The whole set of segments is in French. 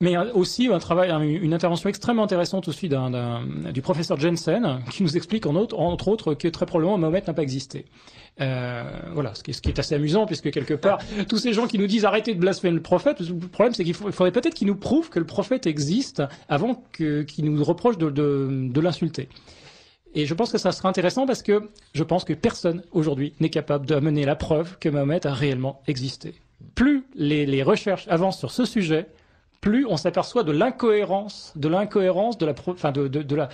Mais aussi une intervention extrêmement intéressante aussi du professeur Jensen, qui nous explique entre autres que très probablement Mahomet n'a pas existé. Voilà, ce qui est assez amusant, puisque quelque part, tous ces gens qui nous disent arrêtez de blasphémer le prophète, le problème c'est qu'il faudrait peut-être qu'ils nous prouvent que le prophète existe avant qu'ils nous reprochent de l'insulter. Et je pense que ça sera intéressant parce que je pense que personne aujourd'hui n'est capable d'amener la preuve que Mahomet a réellement existé. Plus les recherches avancent sur ce sujet, plus on s'aperçoit de l'incohérence, de la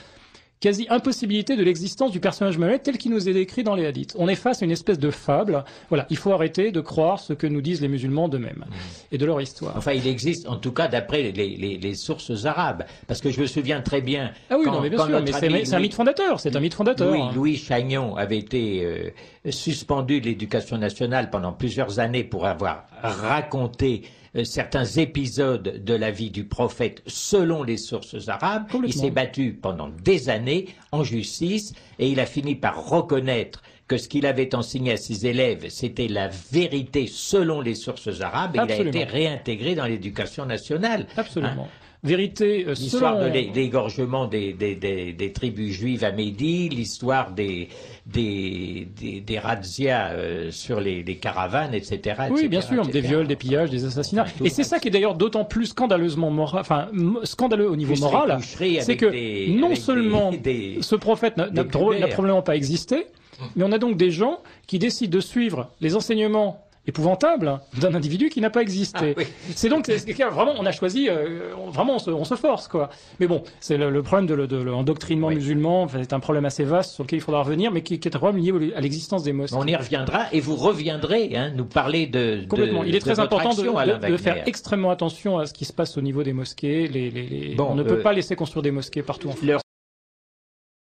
quasi-impossibilité de l'existence du personnage Mahomet tel qu'il nous est décrit dans les hadiths. On est face à une espèce de fable. Voilà, il faut arrêter de croire ce que nous disent les musulmans d'eux-mêmes et de leur histoire. Enfin, il existe, en tout cas, d'après les sources arabes. Parce que je me souviens très bien... Ah oui, non, mais bien sûr, mais c'est un mythe fondateur, c'est un mythe fondateur. Louis Chagnon avait été suspendu de l'éducation nationale pendant plusieurs années pour avoir raconté certains épisodes de la vie du prophète selon les sources arabes. Il s'est battu pendant des années en justice et il a fini par reconnaître que ce qu'il avait enseigné à ses élèves, c'était la vérité selon les sources arabes et Absolument. il a été réintégré dans l'éducation nationale. Absolument. Vérité l'histoire de l'égorgement des tribus juives à Médie, l'histoire des razzias sur les caravanes, etc. Oui, bien sûr, des viols, des pillages, des assassinats. Et c'est ça qui est d'ailleurs d'autant plus scandaleux au niveau moral, c'est que non seulement ce prophète n'a probablement pas existé, mais on a donc des gens qui décident de suivre les enseignements épouvantable d'un individu qui n'a pas existé. Oui. C'est donc vraiment on a choisi vraiment on se force quoi. Mais bon, c'est le problème de l'endoctrinement musulman, c'est un problème assez vaste sur lequel il faudra revenir, mais qui est un problème lié à l'existence des mosquées. On y reviendra et vous reviendrez nous parler de complètement. Il est très important de faire extrêmement extrêmement attention à ce qui se passe au niveau des mosquées. On ne peut pas laisser construire des mosquées partout en France.